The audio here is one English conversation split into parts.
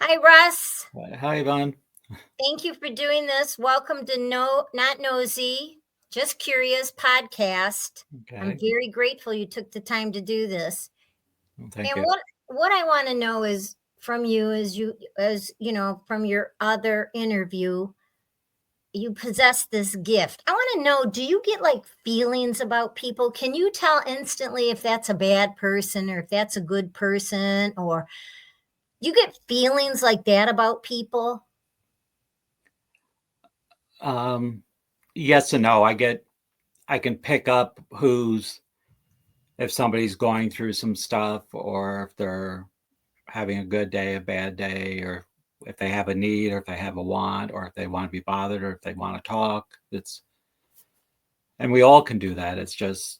Hi, Russ. Hi, Yvonne. Thank you for doing this. Welcome to Not Nosy, Just Curious podcast. I'm Okay. very grateful you took the time to do this. Well, thank And you. what I want to know is from you from your other interview, you possess this gift. I want to know, do you get like feelings about people? Can you tell instantly if that's a bad person or if that's a good person, or you get feelings like that about people? Um, yes and no. I can pick up if somebody's going through some stuff or if they're having a good day, a bad day, or if they have a need or if they have a want or if they want to be bothered or if they want to talk. And we all can do that. It's just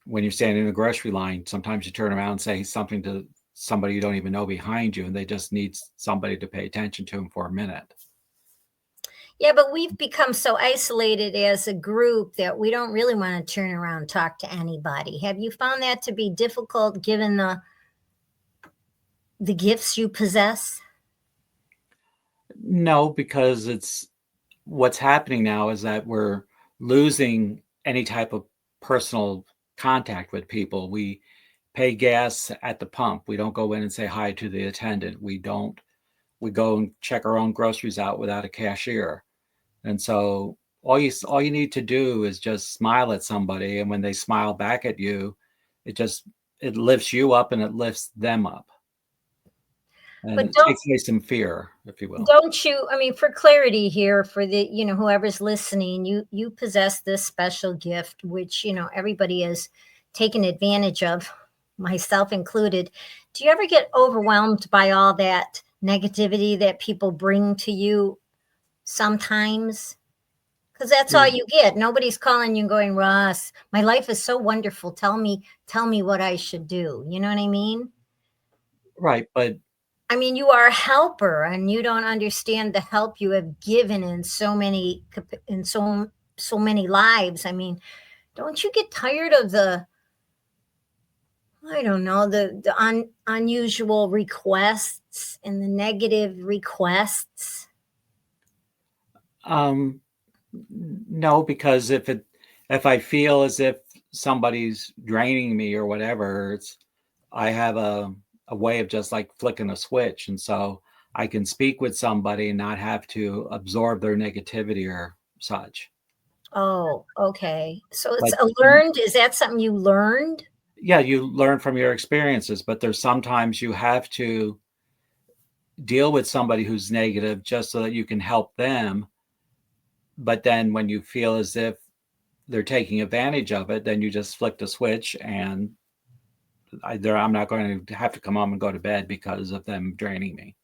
when you're standing in a grocery line, sometimes you turn around and say something to somebody you don't even know behind you and they just need somebody to pay attention to them for a minute. Yeah, but we've become so isolated as a group that we don't really want to turn around and talk to anybody. Have you found that to be difficult given the gifts you possess? No, because what's happening now is that we're losing any type of personal contact with people. We pay gas at the pump. We don't go in and say hi to the attendant. We go and check our own groceries out without a cashier. And so all you need to do is just smile at somebody, and when they smile back at you, it just it lifts you up and it lifts them up. And But it takes away some fear, if you will. don't you, I mean, for clarity here, for whoever's listening, you possess this special gift which, everybody is taken advantage of, myself included. Do you ever get overwhelmed by all that negativity that people bring to you sometimes? Because that's all you get. Nobody's calling you and going, Russ, my life is so wonderful. Tell me what I should do. You know what I mean? Right, but I mean, you are a helper and you don't understand the help you have given in so many lives. I mean, don't you get tired of I don't know, the unusual requests and the negative requests? um, no, because if I feel as if somebody's draining me or whatever, I have a way of just like flicking a switch, and so I can speak with somebody and not have to absorb their negativity or such. Oh, okay. So it's But a learned, is that something you learned? yeah, you learn from your experiences, but there's sometimes you have to deal with somebody who's negative just so that you can help them. But then when you feel as if they're taking advantage of it, then you just flick the switch, and I'm not going to have to come home and go to bed because of them draining me.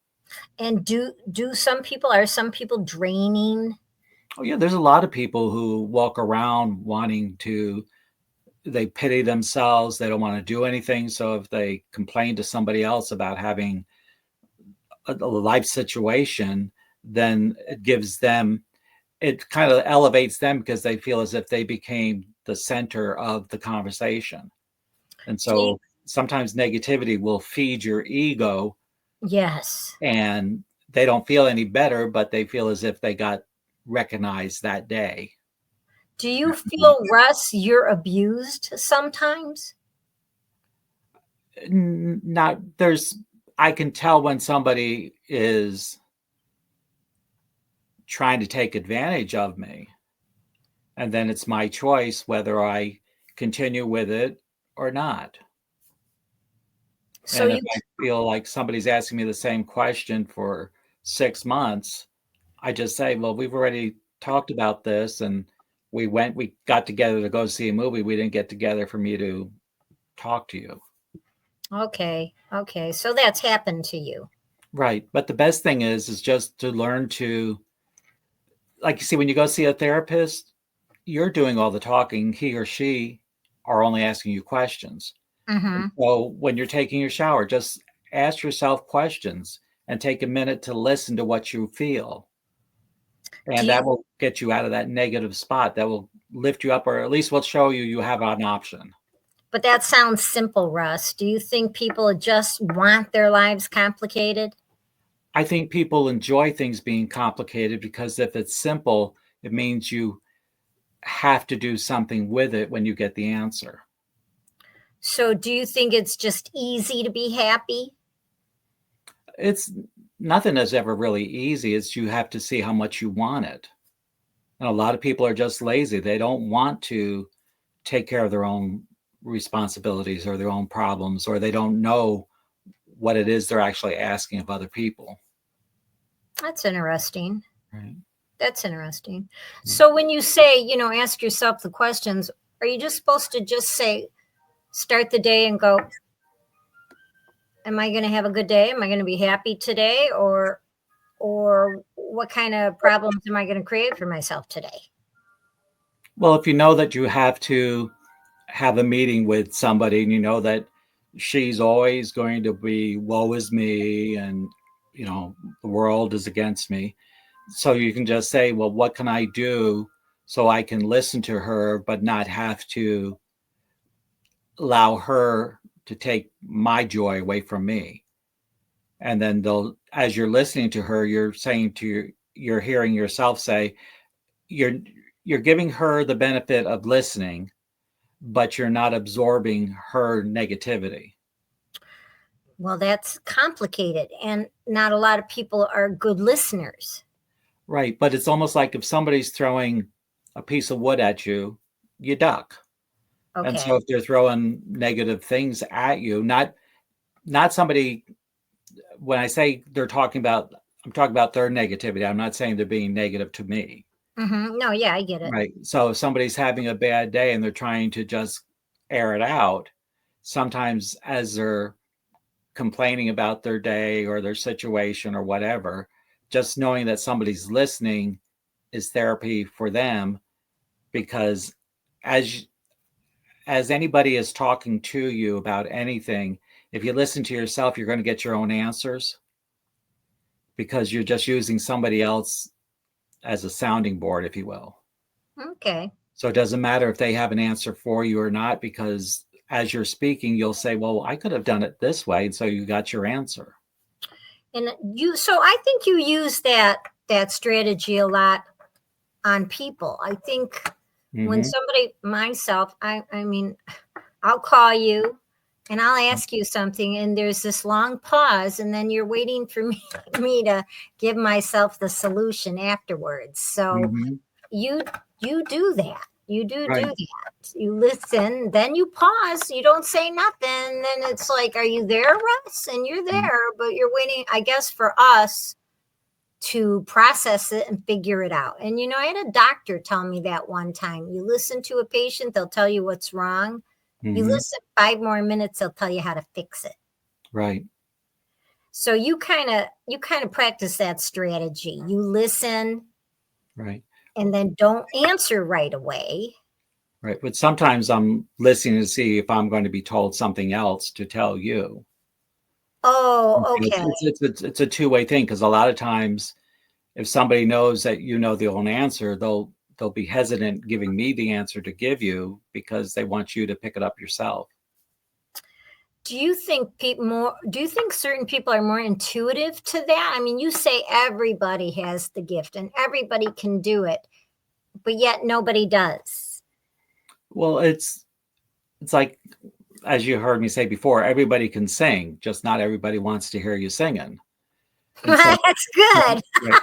And are some people draining? Oh yeah, there's a lot of people who walk around they pity themselves. They don't want to do anything. So if they complain to somebody else about having a life situation, then it kind of elevates them because they feel as if they became the center of the conversation. And Do you, so sometimes negativity will feed your ego, yes. and they don't feel any better, but they feel as if they got recognized that day. Do you feel, Russ, you're abused sometimes? Not there's I can tell when somebody is trying to take advantage of me, and then it's my choice whether I continue with it or not. So And if you I feel like somebody's asking me the same question for 6 months, I just say, well, we've already talked about this, and we got together to go see a movie. We didn't get together for me to talk to you. Okay. Okay. So that's happened to you. Right. But the best thing is just to learn to, like you see, when you go see a therapist, you're doing all the talking. He or she are only asking you questions. And Mhm. so when you're taking your shower, just ask yourself questions and take a minute to listen to what you feel. Do And you that will get you out of that negative spot. That will lift you up, or at least will show you have an option. But that sounds simple, Russ. Do you think people just want their lives complicated? I think people enjoy things being complicated because if it's simple, it means you have to do something with it when you get the answer. So do you think it's just easy to be happy? It's nothing is ever really easy. It's you have to see how much you want it. And a lot of people are just lazy. They don't want to take care of their own responsibilities or their own problems, or they don't know what it is they're actually asking of other people. That's interesting. Right. That's interesting. So when you say, ask yourself the questions, are you just supposed to just say, start the day and go, am I going to have a good day? Am I going to be happy today? Or what kind of problems am I going to create for myself today? Well, if you know that you have to have a meeting with somebody and you know that she's always going to be woe is me and the world is against me, so you can just say, well, what can I do so I can listen to her but not have to allow her to take my joy away from me. And then as you're listening to her, you're saying you're hearing yourself say, you're you're giving her the benefit of listening, but you're not absorbing her negativity. Well, that's complicated, and not a lot of people are good listeners. Right. But it's almost like if somebody's throwing a piece of wood at you, you duck. And Okay. so if they're throwing negative things at you, not somebody, when I say I'm talking about their negativity. I'm not saying they're being negative to me. No, yeah, I get it. Right. So if somebody's having a bad day and they're trying to just air it out, sometimes as they're complaining about their day or their situation or whatever, just knowing that somebody's listening is therapy for them, because as as anybody is talking to you about anything, if you listen to yourself, you're going to get your own answers because you're just using somebody else as a sounding board, if you will. Okay. So it doesn't matter if they have an answer for you or not, because as you're speaking, you'll say, well, I could have done it this way. And so you got your answer. And so I think you use that strategy a lot on people. I think when somebody, myself, I mean, I'll call you and I'll ask you something, and there's this long pause, and then you're waiting for me to give myself the solution afterwards. So Mm-hmm. you do that. You do Right. that. You listen, then you pause. You don't say nothing. Then it's like, are you there, Russ? And you're there, but you're waiting, I guess, for us to process it and figure it out. And I had a doctor tell me that one time. You listen to a patient, they'll tell you what's wrong. You listen 5 more minutes, they'll tell you how to fix it. Right. So you kind of practice that strategy. You listen, Right. and then don't answer right away. Right. But sometimes I'm listening to see if I'm going to be told something else to tell you. Oh, okay. It's a two-way thing, because a lot of times if somebody knows that you know the own answer, they'll be hesitant giving me the answer to give you because they want you to pick it up yourself. Do you think certain people are more intuitive to that? I mean, you say everybody has the gift and everybody can do it, but yet nobody does. Well, it's like, as you heard me say before, everybody can sing, just not everybody wants to hear you singing. And so, That's good. right,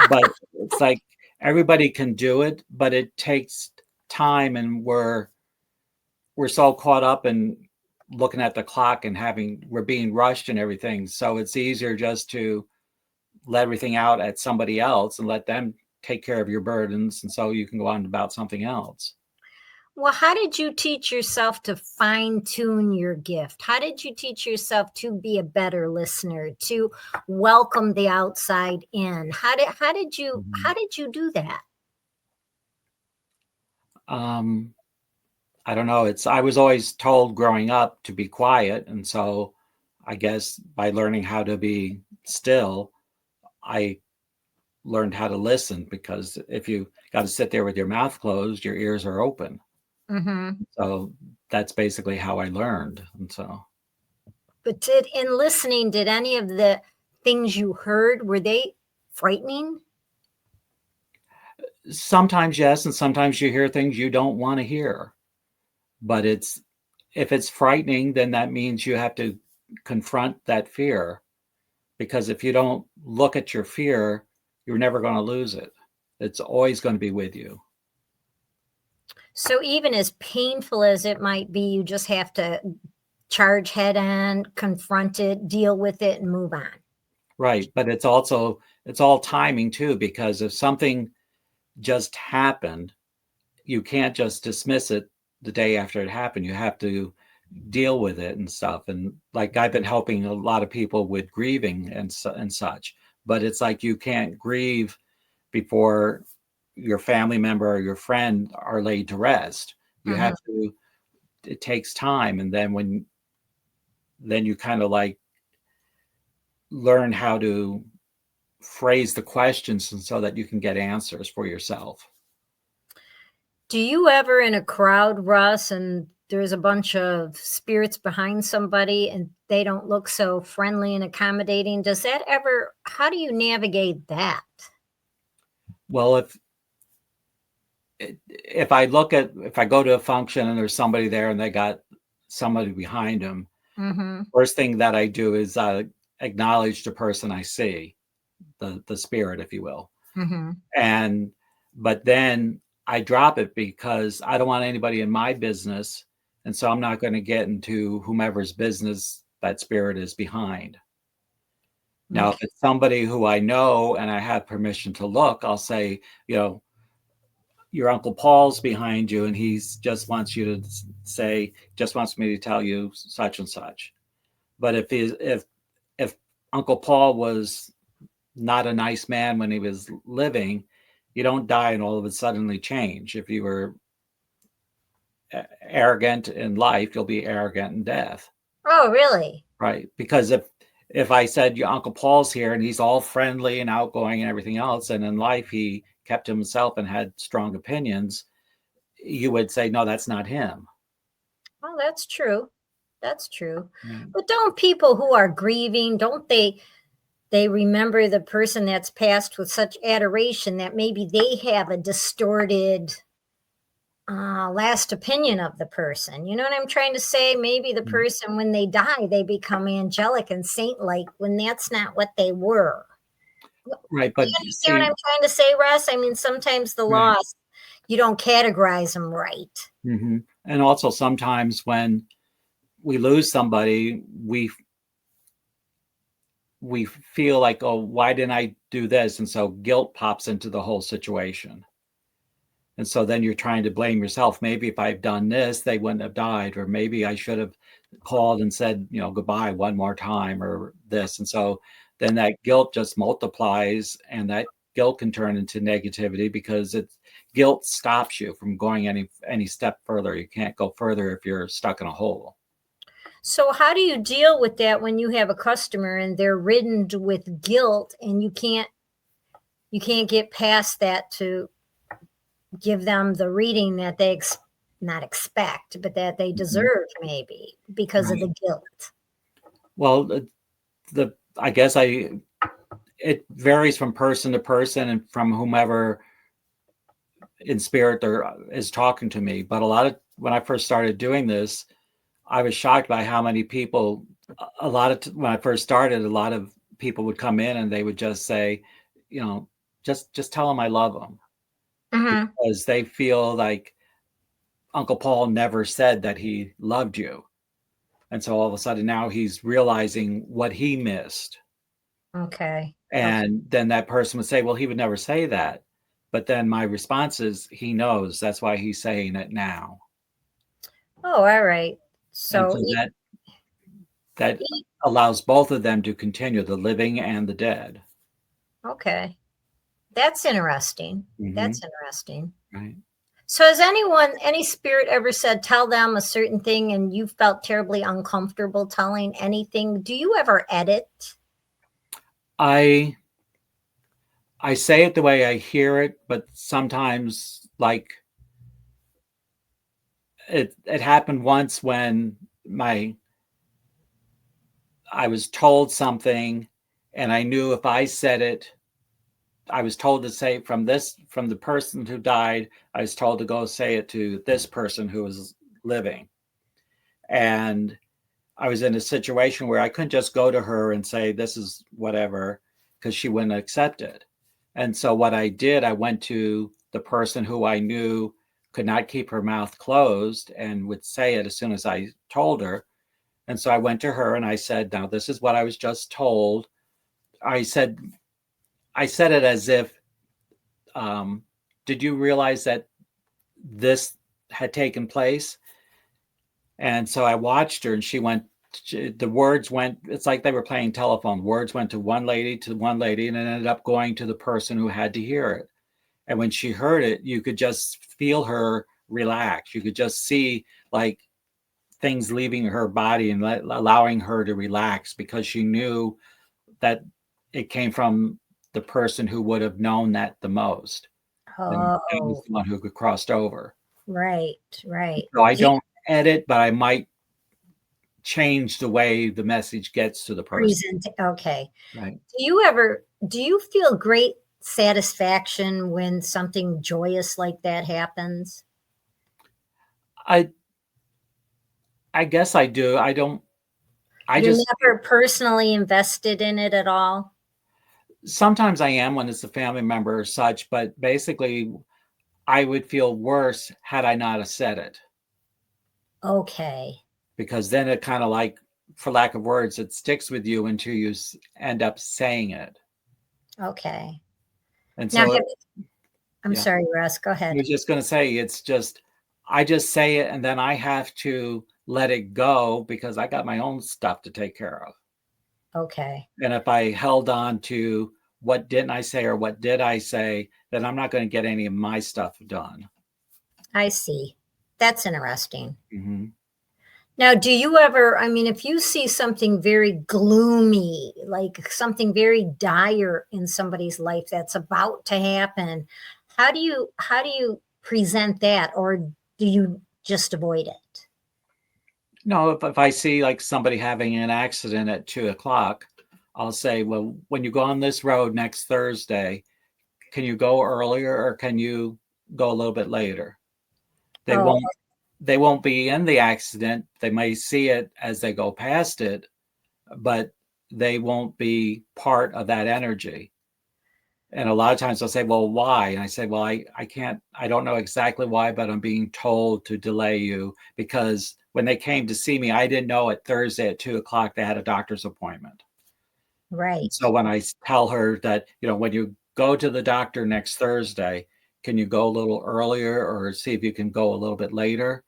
but it's like everybody can do it, but it takes time, and we're so caught up in looking at the clock and we're being rushed and everything. So it's easier just to let everything out at somebody else and let them take care of your burdens, and so you can go on about something else. Well, how did you teach yourself to fine tune your gift? How did you teach yourself to be a better listener, to welcome the outside in? How did you do that? I don't know. I was always told growing up to be quiet. And so I guess by learning how to be still, I learned how to listen, because if you got to sit there with your mouth closed, your ears are open. So that's basically how I learned. And so. But in listening, did any of the things you heard, were they frightening? Sometimes yes, and sometimes you hear things you don't want to hear. But if it's frightening, then that means you have to confront that fear, because if you don't look at your fear, you're never going to lose it. It's always going to be with you. So even as painful as it might be, you just have to charge head on, confront it, deal with it, and move on. Right. But it's all timing too, because if something just happened, you can't just dismiss it the day after it happened. You have to deal with it and stuff. And like I've been helping a lot of people with grieving and such, but it's like you can't grieve before your family member or your friend are laid to rest. You have to, it takes time. And then you kind of like learn how to phrase the questions and so that you can get answers for yourself. Do you ever in a crowd, Russ, and there's a bunch of spirits behind somebody and they don't look so friendly and accommodating? Does that ever, how do you navigate that? Well, if I go to a function and there's somebody there and they got somebody behind them, first thing that I do is acknowledge the person I see, the spirit, if you will. But then I drop it because I don't want anybody in my business. And so I'm not going to get into whomever's business that spirit is behind. Now, if it's somebody who I know and I have permission to look, I'll say, your Uncle Paul's behind you and he just wants you to say, just wants me to tell you such and such. But if Uncle Paul was not a nice man when he was living, you don't die and all of a sudden change. If you were arrogant in life, you'll be arrogant in death. Oh, really? Right. Because if I said your Uncle Paul's here and he's all friendly and outgoing and everything else, and in life he kept to himself and had strong opinions, you would say, no, that's not him. Well, that's true. That's true. But don't people who are grieving, don't they remember the person that's passed with such adoration that maybe they have a distorted last opinion of the person? You know what I'm trying to say? Maybe the person, when they die, they become angelic and saint-like when that's not what they were. Right. But you understand what I'm trying to say, Russ? I mean, sometimes the lost, you don't categorize them right. And also sometimes when we lose somebody, we feel like, oh, why didn't I do this? And so guilt pops into the whole situation. And so then you're trying to blame yourself. Maybe if I've done this, they wouldn't have died. Or maybe I should have called and said, goodbye one more time or this. And so then that guilt just multiplies, and that guilt can turn into negativity because guilt stops you from going any step further. You can't go further if you're stuck in a hole. So how do you deal with that when you have a customer and they're ridden with guilt and you can't get past that to give them the reading that they not expect, but that they deserve maybe because of the guilt? Well, I guess it varies from person to person and from whomever in spirit there is talking to me. But when I first started doing this, I was shocked by how many people, when I first started, a lot of people would come in and they would just say, just tell them I love them. Because they feel like Uncle Paul never said that he loved you. And so all of a sudden now he's realizing what he missed. Okay. And then that person would say, well, he would never say that. But then my response is, he knows. That's why he's saying it now. Oh, all right. So that allows both of them to continue, the living and the dead. Okay. That's interesting. That's interesting. Right. So has any spirit ever said, tell them a certain thing and you felt terribly uncomfortable telling anything? Do you ever edit? I say it the way I hear it, but sometimes it happened once when I was told something And I knew if I said it, I was told to say from the person who died, I was told to go say it to this person who was living. And I was in a situation where I couldn't just go to her and say, this is whatever, because she wouldn't accept it. And so what I did, I went to the person who I knew could not keep her mouth closed and would say it as soon as I told her. And so I went to her and I said, now this is what I was just told. I said it as if, did you realize that this had taken place? And so I watched her and the words went, it's like they were playing telephone. Words went to one lady, and it ended up going to the person who had to hear it. And when she heard it, you could just feel her relax. You could just see like things leaving her body and allowing her to relax, because she knew that it came from the person who would have known that the most. And that was Oh, the one who could crossed over. right, right. So I Do you don't edit, but I might change the way the message gets to the person. present? Okay. Right. Do you feel great satisfaction when something joyous like that happens? I I guess I do. I don't. I You're just never personally invested in it at all? sometimes I am when it's a family member or such, but basically I would feel worse had I not have said it, Okay. because then it kind of like, for lack of words, it sticks with you until you end up saying it. Okay. And Now, so, I'm yeah, sorry, Russ, go I ahead. was just going to say, I just say it and then I have to let it go because I got my own stuff to take care of. Okay. And if I held on to what didn't I say or what did I say, then I'm not going to get any of my stuff done. I see. That's interesting. Hmm. Now, do you ever, I mean, if you see something very gloomy, like something very dire in somebody's life that's about to happen, how do you present that, or do you just avoid it? No, if I see like somebody having an accident at 2 o'clock, I'll say, well, when you go on this road next Thursday, can you go earlier or can you go a little bit later? They Oh, won't they won't be in the accident. They may see it as they go past it, but they won't be part of that energy. And a lot of times they'll say, well, why? And I say, well, I can't, I don't know exactly why, but I'm being told to delay you because when they came to see me, I didn't know at Thursday at 2 o'clock they had a doctor's appointment. And so right. when I tell her that, when you go to the doctor next Thursday, can you go a little earlier or see if you can go a little bit later?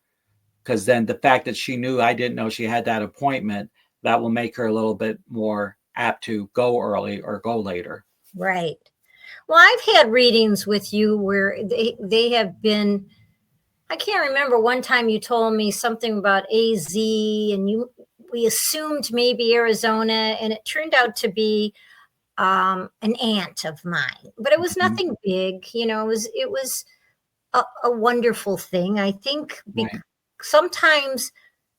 Because then the fact that she knew I didn't know she had that appointment, that will make her a little bit more apt to go early or go later. Right. Well, I've had readings with you where they have been, I can't remember, one time you told me something about AZ, and we assumed maybe Arizona, and it turned out to be an aunt of mine, but it was Mhm. nothing big. It was a wonderful thing. I think Right. sometimes,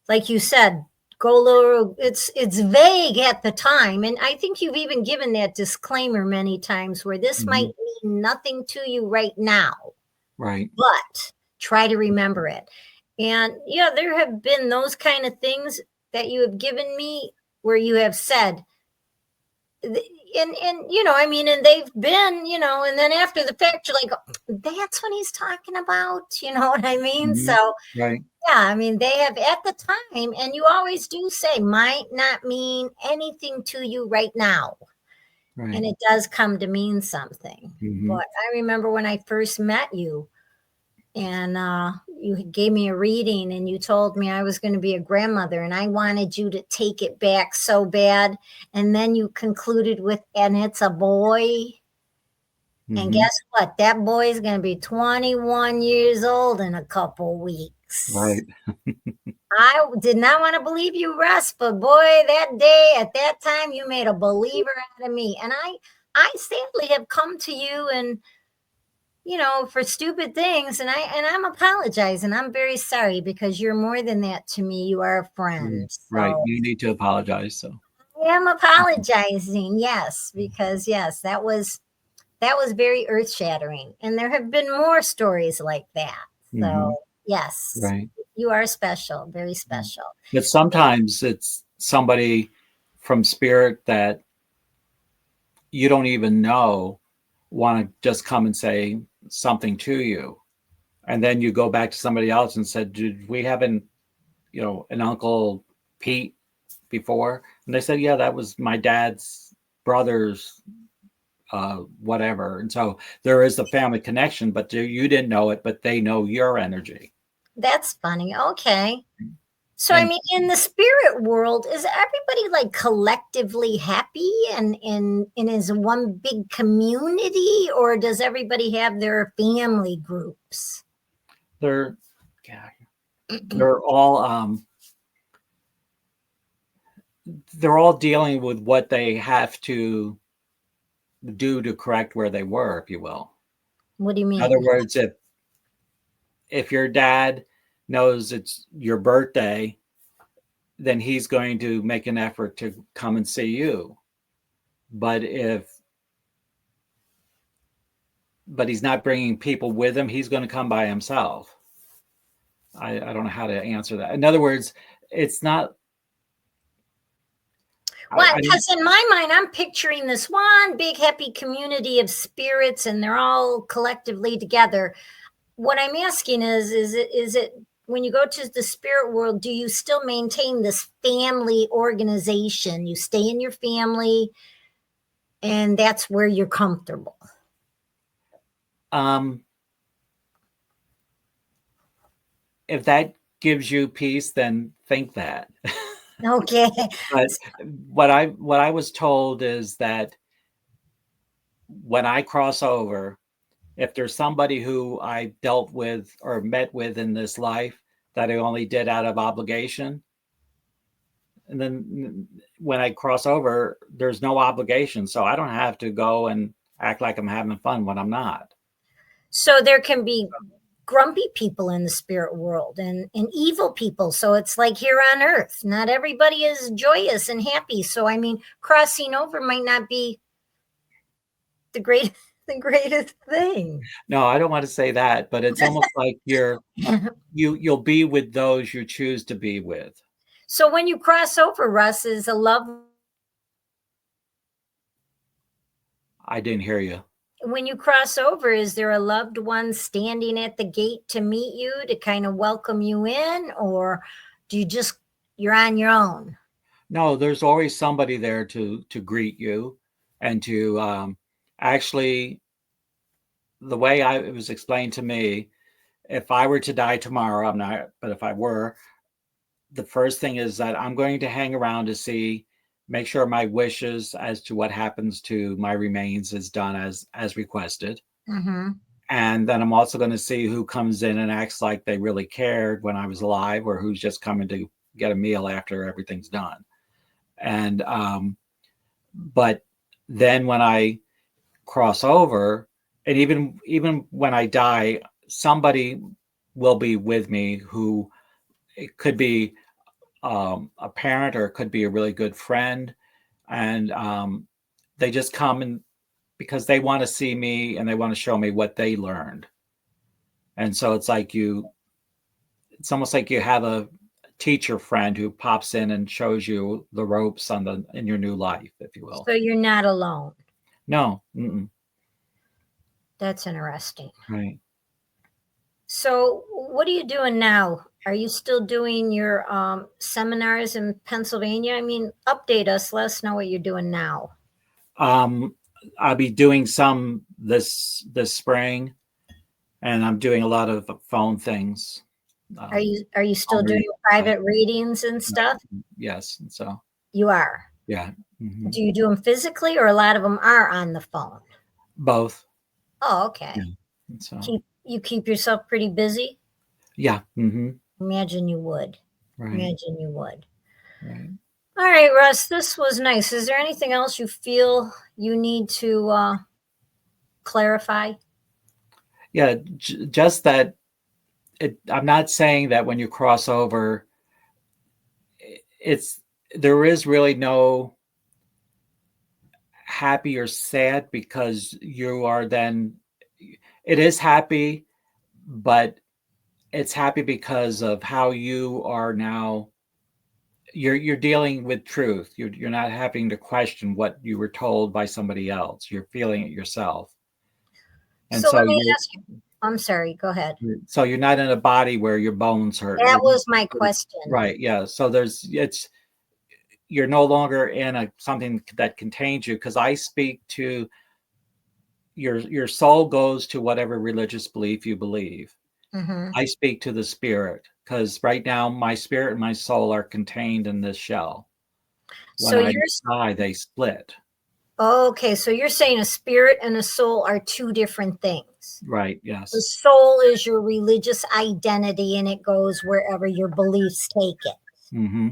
like you said, go little. It's vague at the time, and I think you've even given that disclaimer many times, where this might Mhm. mean nothing to you right now, Right. but try to remember it. And yeah, there have been those kind of things that you have given me where you have said, and I mean, and they've been, and then after the fact you're like, that's what he's talking about, you know what I mean? So Mhm. Right. yeah, I mean, they have at the time, and you always do say might not mean anything to you right now, Right. and it does come to mean something. Mhm. But I remember when I first met you, and you gave me a reading, and you told me I was going to be a grandmother, and I wanted you to take it back so bad, and then you concluded with, and it's a boy. And Mhm. guess what, that boy is going to be 21 years old in a couple weeks. Right. I did not want to believe you, Russ, but boy, that day at that time you made a believer out of me. And I sadly have come to you, and for stupid things, and I'm apologizing. I'm very sorry, because you're more than that to me. You are a Mhm. friend. Right. So You need to apologize. So. I am apologizing. Yes, because yes, that was very earth shattering, and there have been more stories like that. So Mhm. yes, Right. you are special, very Mm. special. But sometimes it's somebody from spirit that you don't even know want to just come and say something to you. And then you go back to somebody else and said, did we have an Uncle Pete before? And they said, yeah, that was my dad's brother's whatever. And so there is a family connection, but you didn't know it, but they know your energy. That's funny. Okay. So I And mean, in the spirit world, is everybody like collectively happy and is one big community, or does everybody have their family groups? they're yeah, they're all they're all dealing with what they have to do to correct where they were, if you will. What do you In mean? other words, if your dad knows it's your birthday, then he's going to make an effort to come and see you. But he's not bringing people with him, he's going to come by himself. I don't know how to answer that. In other words, it's not. Well, I don't. because in my mind, I'm picturing this one big happy community of spirits, and they're all collectively together. What I'm asking is it when you go to the spirit world, do you still maintain this family organization? You stay in your family, and that's where you're comfortable. Um, if that gives you peace, then think that. Okay. But what I was told is that when I cross over, if there's somebody who I dealt with or met with in this life that I only did out of obligation, and then when I cross over, there's no obligation. So I don't have to go and act like I'm having fun when I'm not. So there can be grumpy people in the spirit world and evil people. So it's like here on earth, not everybody is joyous and happy. So I mean, crossing over might not be the great the greatest thing. No, I don't want to say that, but it's almost like you'll be with those you choose to be with. So when you cross over, Russ, is a love I didn't hear you. when you cross over, is there a loved one standing at the gate to meet you to kind of welcome you in, or do you just you're on your own? No, there's always somebody there to greet you and to actually the way it was explained to me, if I were to die tomorrow, I'm not, but if I were, the first thing is that I'm going to hang around to see, make sure my wishes as to what happens to my remains is done as requested. Mm-hmm. And then I'm also going to see who comes in and acts like they really cared when I was alive, or who's just coming to get a meal after everything's done. And but then when I cross over, and even when I die, somebody will be with me who it could be a parent or it could be a really good friend, and they just come and because they want to see me and they want to show me what they learned. And so it's almost like you have a teacher friend who pops in and shows you the ropes in your new life, if you will. So you're not alone. No, mm-mm, That's interesting. right. So what are you doing now? Are you still doing your seminars in Pennsylvania? I mean, update us. Let us know what you're doing now. Um, I'll be doing some this spring, and I'm doing a lot of phone things. Are you still Phone doing reading, private readings and stuff? yes, and so You are. yeah, mhm. Do you do them physically, or a lot of them are on the phone? Both. Oh, okay. Yeah, and so Keep yourself pretty busy. yeah, Imagine you would. right, Imagine you would. right. All right, Russ, this was nice. Is there anything else you feel you need to clarify? Yeah, just that I'm not saying that when you cross over, it's there is really no. happy or sad because you are then, it is happy, but it's happy because of how you are now. You're dealing with truth. You're not having to question what you were told by somebody else. You're feeling it yourself. And So so let me ask you, I'm sorry, go ahead. you're not in a body where your bones hurt. That was my question. Right. Yeah. So you're no longer in something that contains you, because I speak to your soul goes to whatever religious belief you believe. Hmm. I speak to the spirit, because right now my spirit and my soul are contained in this shell. When So I you're die, they split. okay. So you're saying a spirit and a soul are two different things. Right. The Yes. soul is your religious identity and it goes wherever your beliefs take it. Mm-hmm.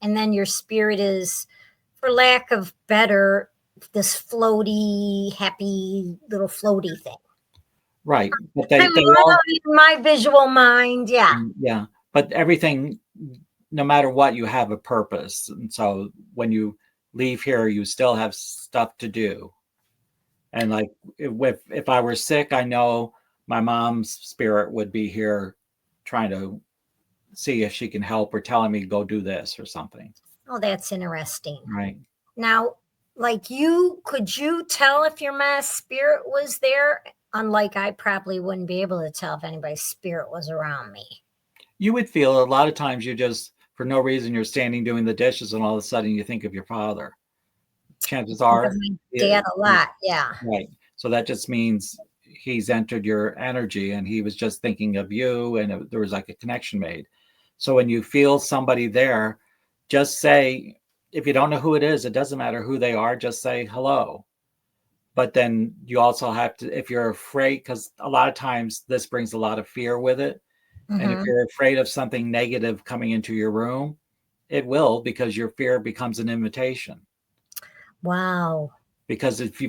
And then your spirit is, for lack of better, this floaty, happy little floaty thing. Right. But I'm they all, in my visual mind. Yeah. yeah. But everything, no matter what, you have a purpose. And so when you leave here, you still have stuff to do. And like if I were sick, I know my mom's spirit would be here trying to see if she can help, or telling me go do this or something. Oh, that's interesting. Right. Now, like could you tell if your mass spirit was there? Unlike I probably wouldn't be able to tell if anybody's spirit was around me. You would feel a lot of times you just, for no reason, you're standing doing the dishes and all of a sudden you think of your father. Chances Think of are, my yeah, dad a lot. Yeah. right. So that just means he's entered your energy and he was just thinking of you, and there was like a connection made. So when you feel somebody there, just say, if you don't know who it is, it doesn't matter who they are, just say hello. But then you also have to, if you're afraid, because a lot of times this brings a lot of fear with it. And if Hmm. you're afraid of something negative coming into your room, it will, because your fear becomes an invitation. Wow. Because if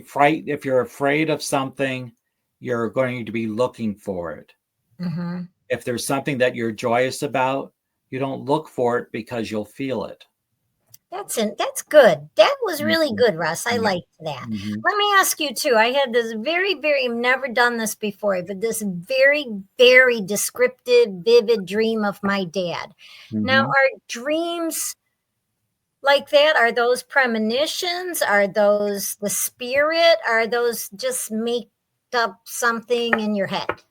you're afraid of something, you're going to be looking for it. Hmm. If there's something that you're joyous about, you don't look for it because you'll feel it. That's good. That was really Mhm. good, Russ. I Right. liked that. Mhm. Let me ask you too. I had this I've never done this before, but this very, very descriptive, vivid dream of my dad. Now, Mhm. are dreams like that? Are those premonitions? Are those the spirit? Are those just make up something in your head?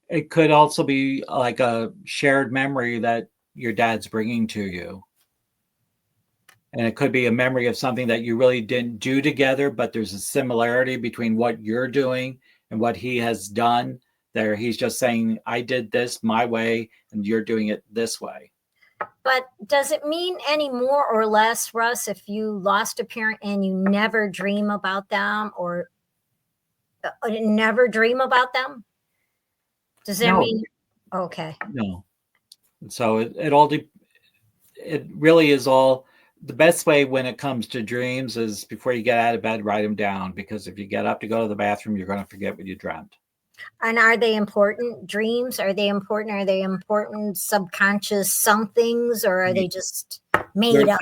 It could also be like a shared memory that your dad's bringing to you. And it could be a memory of something that you really didn't do together, but there's a similarity between what you're doing and what he has done. There, he's just saying, I did this my way, and you're doing it this way. But does it mean any more or less, Russ, if you lost a parent and you never dream about them or never dream about them? Does that No, mean okay? no. So it really is all, the best way when it comes to dreams is before you get out of bed, write them down, because if you get up to go to the bathroom, you're going to forget what you dreamt. And are they important dreams? Are they important? Are they important subconscious somethings, or are they just They're made up?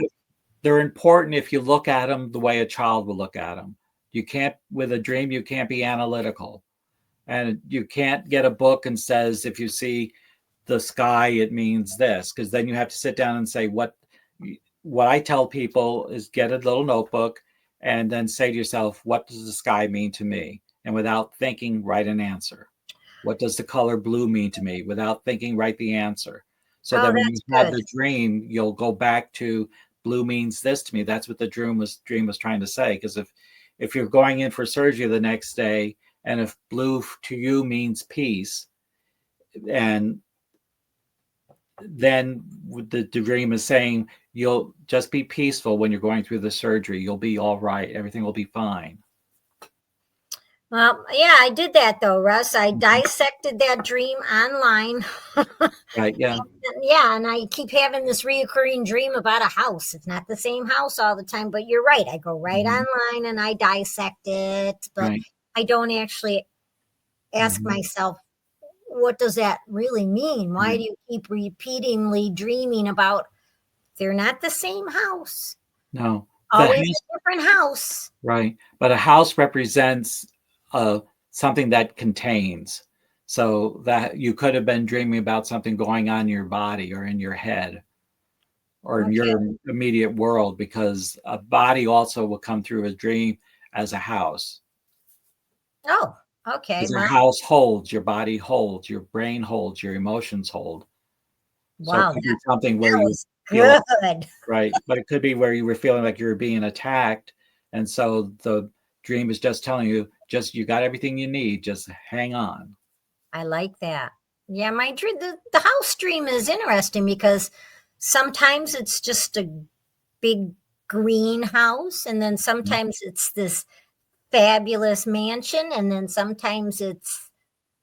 they're important if you look at them the way a child will look at them. You can't, with a dream, you can't be analytical, and you can't get a book and says if you see the sky it means this, because then you have to sit down and say what I tell people is get a little notebook and then say to yourself, what does the sky mean to me? And without thinking, write an answer. What does the color blue mean to me? Without thinking, write the answer. So Oh, that when you that's have good. the dream, you'll go back to blue means this to me. That's what the dream was trying to say. Because if you're going in for surgery the next day, and if blue to you means peace, and then the dream is saying you'll just be peaceful when you're going through the surgery. You'll be all right. Everything will be fine. Well, yeah, I did that though, Russ. I Mhm. dissected that dream online. Right. Yeah. Yeah, and I keep having this reoccurring dream about a house. It's not the same house all the time, but you're right. I go right Mhm. online and I dissect it, but Right. I don't actually ask Mhm. myself, what does that really mean? Why Right. do you keep repeatedly dreaming about they're not the same house? No, the Always house, a different house. right? But a house represents something that contains. So that you could have been dreaming about something going on in your body or in your head or in Okay. your immediate world, because a body also will come through a dream as a house. Oh, okay. Because a Well, house holds, your body holds, your brain holds, your emotions hold. So it wow, could be something where that you was feel good. right, but it could be where you were feeling like you were being attacked, and so the dream is just telling you, just you got everything you need, just hang on. I like that. Yeah, my dream, the house dream is interesting because sometimes it's just a big green house, and then Mhm. sometimes it's this fabulous mansion, and then sometimes it's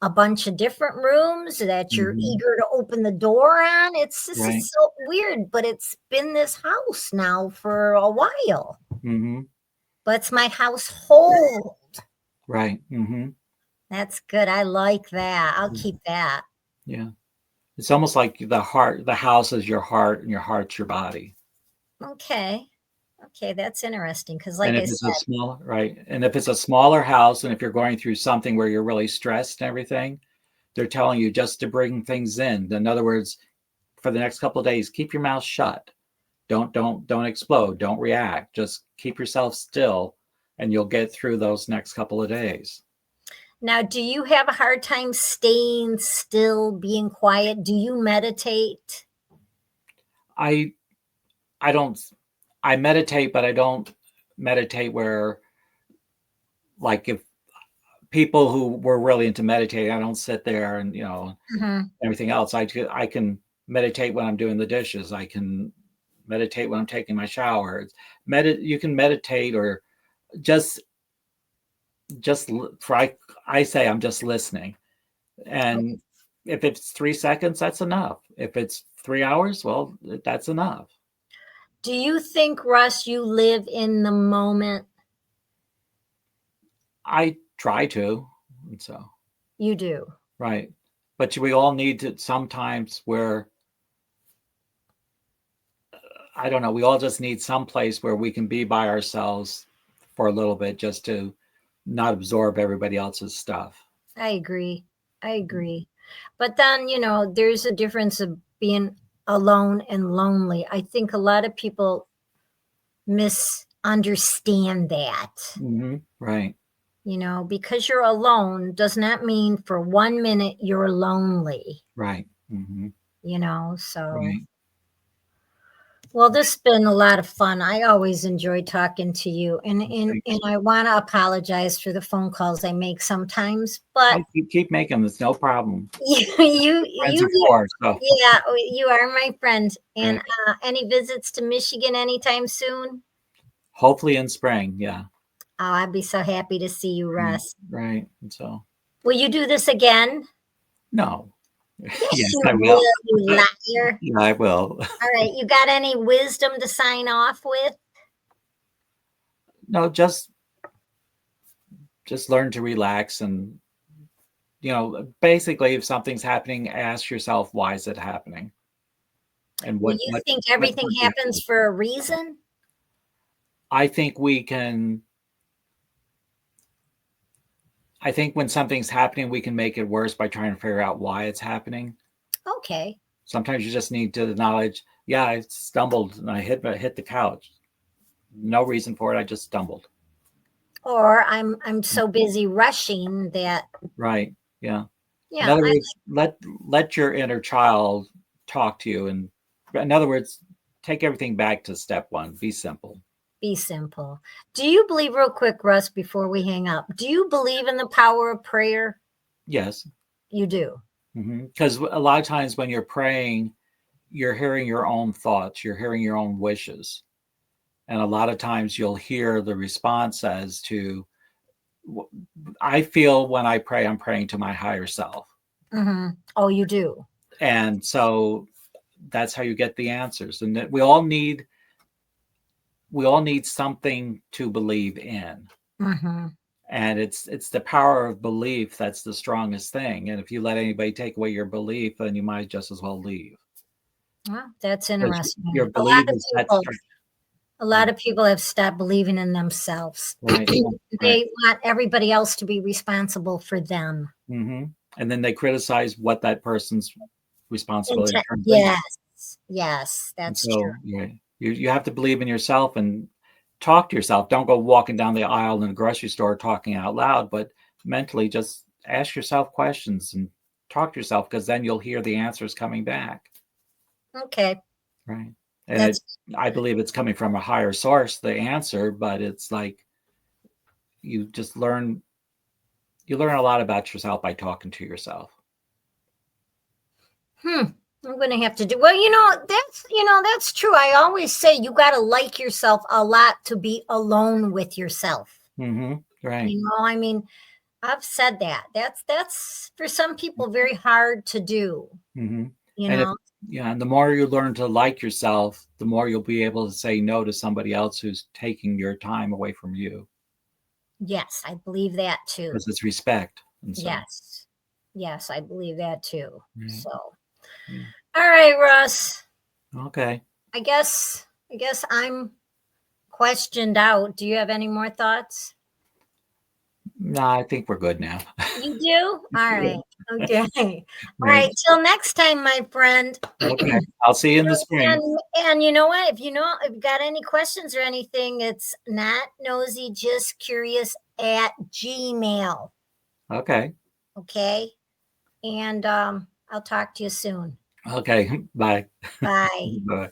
a bunch of different rooms that you're Mhm. eager to open the door on. It's This Right. is so weird, but it's been this house now for a while. Mhm. But it's my household. Right. Mhm. That's good. I like that. I'll keep that. Yeah. It's almost like the house is your heart and your heart's your body. Okay. Okay, that's interesting because, And like if I it's a said, small right, and if it's a smaller house and if you're going through something where you're really stressed and everything, they're telling you just to bring things in other words, for the next couple of days, keep your mouth shut. Don't explode, don't react, just keep yourself still and you'll get through those next couple of days. now, do you have a hard time staying still, being quiet? Do you meditate? I I don't I meditate, but I don't meditate where, like, if people who were really into meditating, I don't sit there and Mhm. everything else. I can meditate when I'm doing the dishes. I can meditate when I'm taking my shower. You can meditate or just for I say I'm just listening. And if it's 3 seconds, that's enough. If it's 3 hours, well, that's enough. Do you think, Russ, you live in the moment? I try to. And so, You do. right. But we all need to sometimes where, I don't know, we all just need some place where we can be by ourselves for a little bit just to not absorb everybody else's stuff. I agree. I agree. But then, there's a difference of being alone and lonely. I think a lot of people misunderstand that. Right. Because you're alone does not mean for 1 minute you're lonely, Right. so. Right. Well, this has been a lot of fun. I always enjoy talking to you, and and Thank and you. I want to apologize for the phone calls I make sometimes, but I keep making this, no problem. Friends you before, so yeah, you are my friend. And right. any visits to Michigan anytime soon? Hopefully in spring. Yeah. Oh, I'd be so happy to see you, Right. Russ. Right. And so Will you do this again? no. Yes, Yes, you I will. will, you liar. Yeah, I will. All right, you got any wisdom to sign off with? No, just learn to relax and basically if something's happening, ask yourself why is it happening? And Well, you think what everything could be happens for a reason? I think we can I think when something's happening, we can make it worse by trying to figure out why it's happening. Okay. Sometimes you just need to acknowledge, yeah, I stumbled and I hit the couch. No reason for it. I just stumbled. Or I'm so busy rushing that, Right. Yeah. In yeah, other I words, let your inner child talk to you. And in other words, take everything back to step one. Be simple. be simple. Do you believe, real quick, Russ, before we hang up, do you believe in the power of prayer? Yes. You do. Because a lot of times when you're praying, you're hearing your own thoughts, you're hearing your own wishes. And a lot of times you'll hear the response as to, I feel when I pray, I'm praying to my higher self. Oh, you do. And so that's how you get the answers. And that we all need something to believe in. Hmm. And it's the power of belief that's the strongest thing. And if you let anybody take away your belief, then you might just as well leave. Well, that's Because interesting. your A lot belief of is that people, strong. A lot of people have stopped believing in themselves. Right. Right. They want everybody else to be responsible for them. hmm And then they criticize what that person's responsibility turns into. Yes, yes, And that's true. so, yeah, you have to believe in yourself and talk to yourself. Don't go walking down the aisle in the grocery store talking out loud, but mentally just ask yourself questions and talk to yourself, because then you'll hear the answers coming back. Okay, Right. And that's I believe it's coming from a higher source, the answer, but it's like you just you learn a lot about yourself by talking to yourself. I'm gonna have to do well, that's true. I always say you gotta like yourself a lot to be alone with yourself. Right. I mean, I've said that. That's for some people very hard to do, hmm you And if know. yeah, and the more you learn to like yourself, the more you'll be able to say no to somebody else who's taking your time away from you, Yes, I believe that too. because it's respect. And so, Yes. Yes, I believe that too. right. So, Yeah. all right, Russ. Okay. I guess I'm questioned out. Do you have any more thoughts? No, I think we're good now. You do? All Yeah. right. Okay. All Right. right. Till next time, my friend. Okay. I'll see you in the spring. And you know what? If you got any questions or anything, it's not nosy, just curious at Gmail. Okay. Okay. And I'll talk to you soon. Okay. Bye. Bye. Bye.